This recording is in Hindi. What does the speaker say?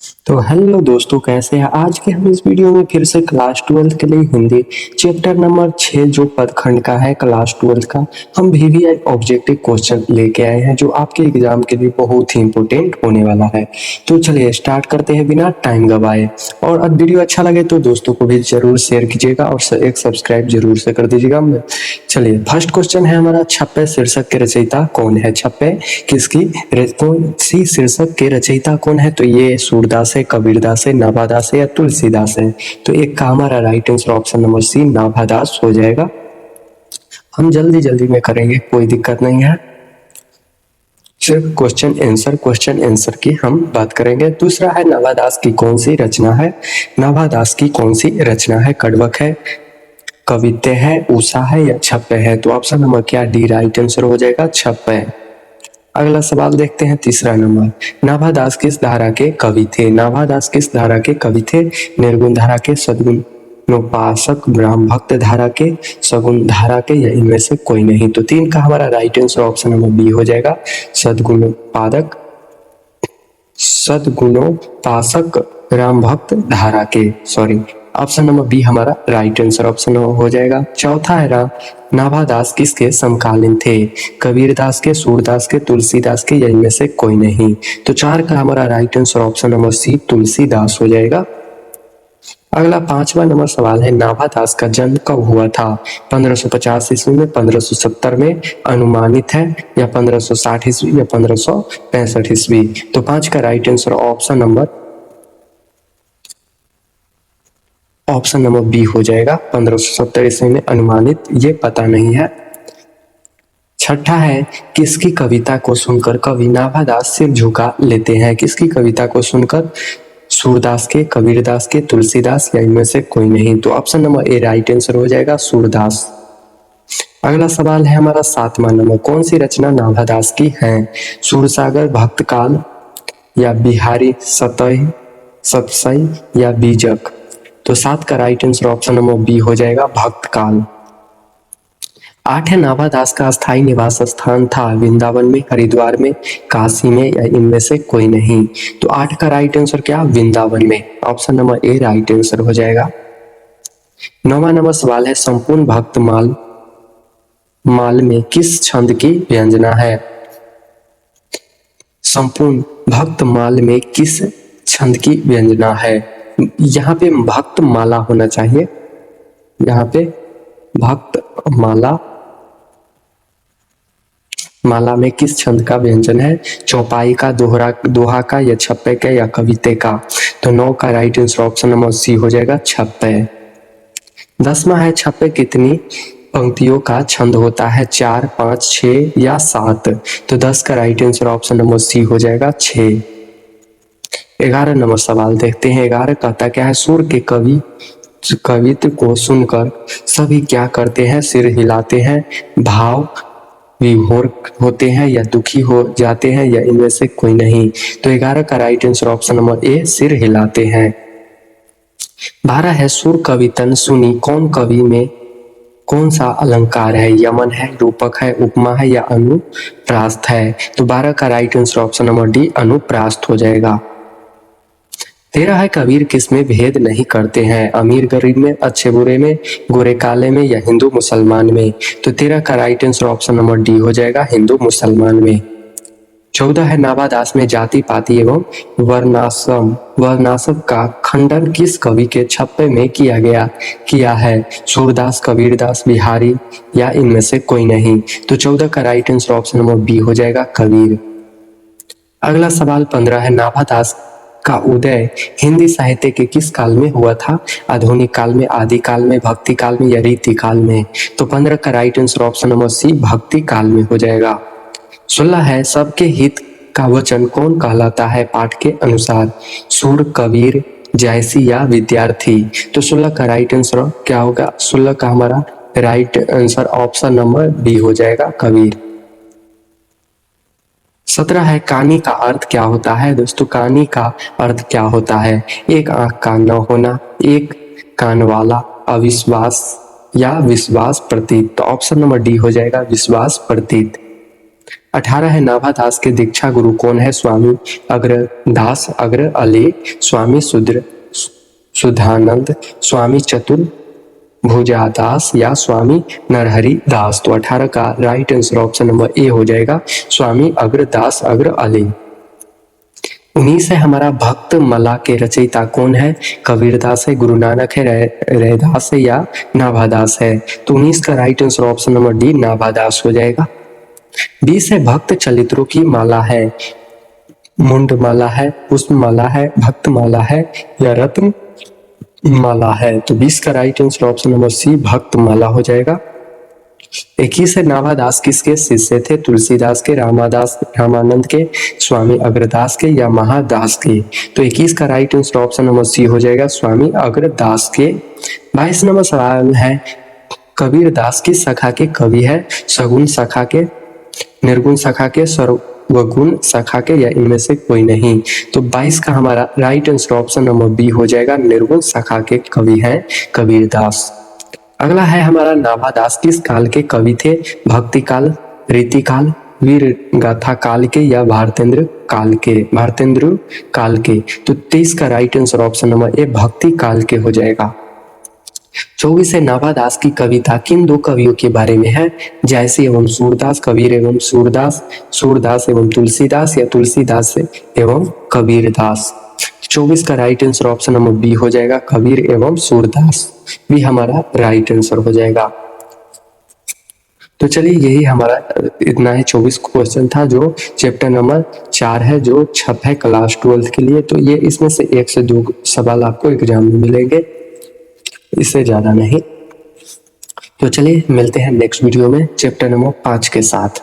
तो हेलो दोस्तों, कैसे हैं? आज के हम इस वीडियो में फिर से क्लास 12th के लिए हिंदी चैप्टर नंबर 6 जो पदखंड का है क्लास 12th का, हम वीवीआई ऑब्जेक्टिव क्वेश्चन लेके आए हैं जो आपके एग्जाम के लिए बहुत ही इंपॉर्टेंट होने वाला है। तो चलिए स्टार्ट करते हैं बिना टाइम गवाए। और अब वीडियो अच्छा लगे तो दोस्तों को भी जरूर शेयर कीजिएगा और एक सब्सक्राइब जरूर से कर दीजिएगा। चलिए फर्स्ट क्वेश्चन है हमारा, छप्पे शीर्षक के रचयिता कौन है? छप्पे कौन सी शीर्षक के रचयिता कौन है? तो ये सूरदास है, कबीरदास है, नाभादास है या तुलसीदास है? तो एक का हमारा right answer option number C Nabhadas हो जाएगा। हम जल्दी जल्दी में करेंगे, कोई दिक्कत नहीं है, सिर्फ क्वेश्चन आंसर की हम बात करेंगे। दूसरा है नाभादास की कौन सी रचना है? नाभादास की कौन सी रचना है? कड़वक है, कवित्त है, उषा है या छप्पे है? तो ऑप्शन नंबर क्या डी राइट आंसर हो जाएगा, छप्पे। अगला सवाल देखते हैं, तीसरा नंबर, नाभादास किस धारा के कवि थे? नाभादास किस धारा के कवि थे? निर्गुण धारा के, सद्गुणोपासक, ब्रह्म भक्त धारा के, सगुण धारा के या इनमें से कोई नहीं? तो तीन का हमारा right answer option number B हो जाएगा, सद्गुणोपासक राम भक्त धारा के, सॉरी ऑप्शन नंबर बी हमारा राइट आंसर ऑप्शन हो जाएगा। चौथा है नाभादास किसके समकालीन थे? कबीरदास के, सूरदास के, तुलसीदास के या इनमें से कोई नहीं? तो चार का हमारा right answer option number C Tulsidas हो जाएगा। अगला पांचवा नंबर सवाल है, नाभादास का जन्म कब हुआ था? 1550 ईस्वी में, 1570 में अनुमानित है या 1560 ईस्वी या 1565 ईस्वी? तो पांच का right answer option number B हो जाएगा, 1570 ईस्वी में अनुमानित, ये पता नहीं है। छठा है, किसकी कविता को सुनकर कवि नाभादास सिर झुका लेते हैं? किसकी कविता को सुनकर? सूरदास के, कबीरदास के, तुलसीदास या इनमें से कोई नहीं? तो option number A right answer हो जाएगा, सूरदास। अगला सवाल है हमारा सातवां नंबर, कौन सी रचना नाभादास की है? सूरसागर, भक्तकाल या बिहारी सतसई या बीजक? तो सात का right answer option number B हो जाएगा, भक्तकाल। आठ है, नाभादास का स्थायी निवास स्थान था वृंदावन में, हरिद्वार में, काशी में या इनमें से कोई नहीं? तो आठ का राइट आंसर क्या, वृंदावन में, option number A right answer हो जाएगा। नौवां नंबर सवाल है, संपूर्ण भक्त माल में किस छंद की व्यंजना है? संपूर्ण भक्त माल में किस छंद की व्यंजना है? यहाँ पे भक्त माला होना चाहिए, यहाँ पे भक्त माला में किस छंद का व्यंजन है? चौपाई का, दोहा का या छप्पे का या कविते का? तो 9 का right answer option number C हो जाएगा, छप्पे। 10वां है, छप्पे कितनी पंक्तियों का छंद होता है? 4, 5, 6 या 7? तो 10 का right answer option number C हो जाएगा, 6। 11 नंबर सवाल देखते हैं। 11 कहता क्या है, सुर के कवित्व को सुनकर सभी क्या करते हैं? सिर हिलाते हैं, भाव विभोर होते हैं या दुखी हो जाते हैं या इनमें से कोई नहीं? तो 11 का right answer option number A सिर हिलाते हैं। 12 है, सुर कवितन सुनी कौन कवि में कौन सा अलंकार है? यमन है, रूपक है, उपमा है या अनुप्रास्थ है? तो 12 का right answer option number D अनुप्रास्थ हो जाएगा। 13 है, कबीर किसमें भेद नहीं करते हैं? अमीर गरीब में, अच्छे बुरे में, गोरे काले में या हिंदू मुसलमान में? तो 13 का right answer option number D हो जाएगा, हिंदू मुसलमान में। 14 है, नाभादास में जाति पाति एवं वर्णाश्रम का खंडन किस कवि के छप्पे में किया है? सूरदास, कबीरदास, बिहारी या इनमें से कोई नहीं? तो 14 का right answer option number B हो जाएगा, कबीर। अगला सवाल 15 है, नाभादास का उदय हिंदी साहित्य के किस काल में हुआ था? आधुनिक काल में, आदि काल में, भक्ति काल में या रीति काल में? तो 15 का right answer option number C भक्ति काल में हो जाएगा। 16 है, सबके हित का वचन कौन कहलाता है पाठ के अनुसार? सूर, कबीर, जयसी या विद्यार्थी? तो 16 का राइट आंसर क्या होगा? 16 का हमारा right answer option number B हो जाएगा, कबीर। 17 है, कानी का अर्थ क्या होता है? दोस्तों कानी का अर्थ क्या होता है? एक आंख का न होना, एक कान वाला, अविश्वास या विश्वास प्रतीत? तो ऑप्शन नंबर डी हो जाएगा, विश्वास प्रतीत। 18 है नाभादास के दीक्षा गुरु कौन है? स्वामी अग्रदास अग्र अले, स्वामी सुधानंद, स्वामी चतुर भुजादास या स्वामी नरहरि दास। तो 18 का right answer option number A हो जाएगा, स्वामी अग्रदास अग्र अली। 19 है हमारा भक्त मला के रचयिता कौन है? कबीरदास है, गुरु नानक है, रैदास है या नाभादास है। तो 19 का right answer option number D Nabhadas हो जाएगा। 20 है भक्त चरित्रों की माला है, मुंड माला है, पुष्प माला है, भक्त माला है या रत्न माला है। तो 20 का right answer option number C भक्त माला हो जाएगा। 21 है नाभादास किसके शिष्य थे? तुलसीदास के, रामानंद के, स्वामी अग्रदास के या महादास के। तो 21 का right answer option number C हो जाएगा, स्वामी अग्रदास के। 22 नंबर सवाल है कबीरदास की शाखा के कवि है? सगुण शाखा के, निर्गुण शाखा के, सर्वगुण शाखा के या इनमें से कोई नहीं। तो 22 का हमारा right answer option number B हो जाएगा, निर्गुण शाखा के कवि हैं कबीरदास। अगला है हमारा नाभादास किस काल के कवि थे? भक्ति काल, रीति काल, वीर गाथा काल के या भारतेंद्र काल के? भारतेंद्र काल के। तो 23 का right answer option number A भक्ति काल के हो जाएगा। 24 है नाभादास की कविता किन दो कवियों के बारे में है? जयसी एवं सूरदास, कबीर एवं सूरदास, सूरदास एवं तुलसीदास या तुलसीदास एवं कबीरदास। 24 का right answer option number B हो जाएगा, कबीर एवं सूरदास भी हमारा राइट आंसर हो जाएगा। तो चलिए यही हमारा इतना ही 24 क्वेश्चन था जो चैप्टर नंबर 4 है, जो छप है क्लास 12 के लिए। तो ये इसमें से 1 से 2 सवाल आपको एग्जाम में मिलेंगे, इससे ज्यादा नहीं। तो चलिए मिलते हैं नेक्स्ट वीडियो में चैप्टर नंबर 5 के साथ।